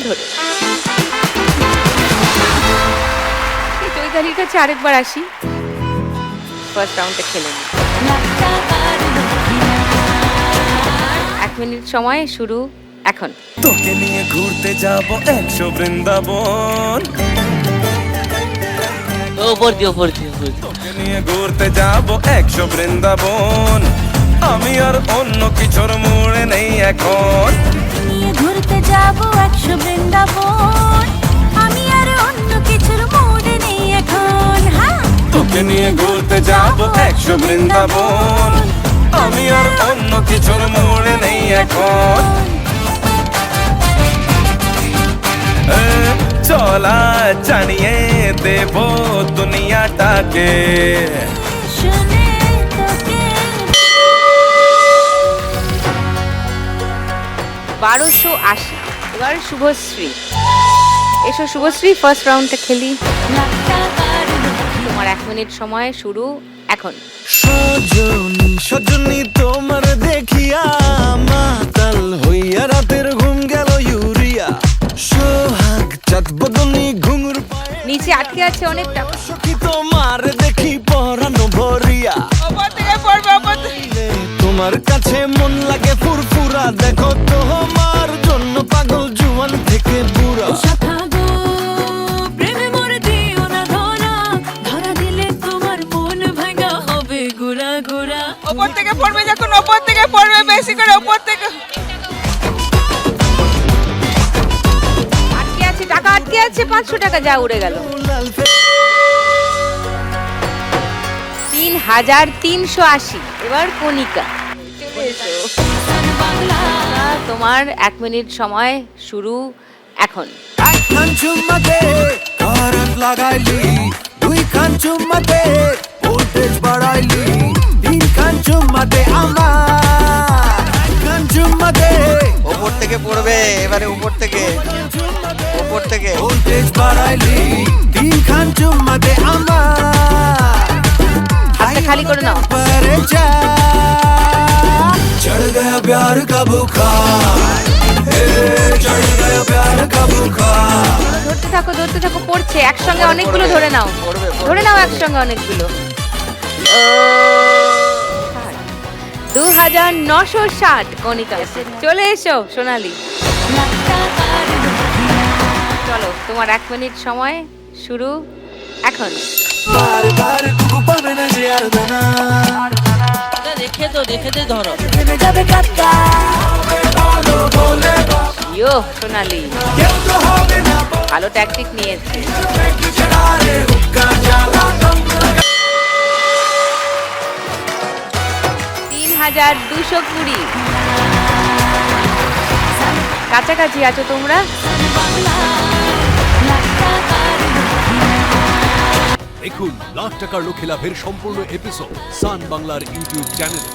ধরে। চৈতালির কাছে আরেকবার আসি, ফার্স্ট রাউন্ডটা খেলে নিই। 1 মিনিট সময় শুরু এখন। তোকে নিয়ে ঘুরতে যাব 100 বৃন্দাবন, তোকে নিয়ে ঘুরতে যাব 100 বৃন্দাবন, আমি আর অন্য কিছুর মুড়ে নেই এখন। নিয়ে ঘুরতে যাব 100 বৃন্দাবন, আমি আর অন্য কিছুর মুডে নেই এখন। তোকে নিয়ে ঘুরতে যাব 100 বৃন্দাবন, আমি আর অন্য কিছুর মুড়ে নেই এখন। চলা জানিয়ে দেব দুনিয়াটাকে। শুনে তোকে 1280। এবার শুভশ্রী, এসো শুভশ্রী, ফার্স্ট রাউন্ডটা খেলি। তোমার 1 মিনিট সময় শুরু এখন। সজনী সজনী তোমার দেখিয়া মাতাল হইয়া রাতের ঘুম গেল ইউরিয়া, সোহাগ চাঁদ বদনী ঘুঙুর পায়ে নিচে আটকে আছে অনেকটা। সখী তোমার দেখি পরানো ভরিয়া, তোমার কাছে মন লাগে ফুরফুরা, দেখো তোমার জন্য পাগল জুয়ান থেকে বুড়া। শাখা গো প্রেমে মরে দিও না ধরা, ধরা দিলে তোমার মন ভাঙা হবে গুড়া গুড়া। ওপর থেকে পড়বে, যখন ওপর থেকে পড়বে বেশি করে ওপর থেকে। আটকে আছে, টাকা আটকে আছে, 500 টাকা যা উড়ে গেল। 3380। এবার কণিকা, চলে এসো। তোমার 1 মিনিট সময় শুরু এখন। খান চুম্মাতে কারেন্ট লাগাইলি, 2 খান চুম্মাতে ভোল্টেজ বাড়াইলি, 3 খান চুম্মাতে আমার, 1 খান চুম্মাতে ওপর থেকে পড়বে, এবারে উপর থেকে ভোল্টেজ বাড়াইলি, 3 খান চুম্মাতে আমার। হাতটা খালি করে নাও। पर जा चढ़ गया प्यार का बुखार, चढ़ गया प्यार का बुखार। ধরতে থাকো, ধরতে থাকো, পড়ছে একসঙ্গে অনেকগুলো। ধরে নাও, ধরে নাও একসঙ্গে অনেকগুলো। 2960 কণিকা। চলে এসো সোনালি। চলো, তোমার 1 মিনিট সময় শুরু এখন। बार बार कुकु पावे ना जे आरदाना, রেখে দে ধরো। প্রেমে যাবে কাটকা, ইয়ো সোনালি, क्यों तो होवे ना ভালো ট্যাকটিক নিয়েছে। की चढ़ा रे हुक्का जाला दम लगा। 3220। কাছাকাছি আছো তোমরা। দেখুন লাখ টাকার লক্ষ্যে লাভের সম্পূর্ণ এপিসোড সান বাংলার ইউটিউব চ্যানেলে।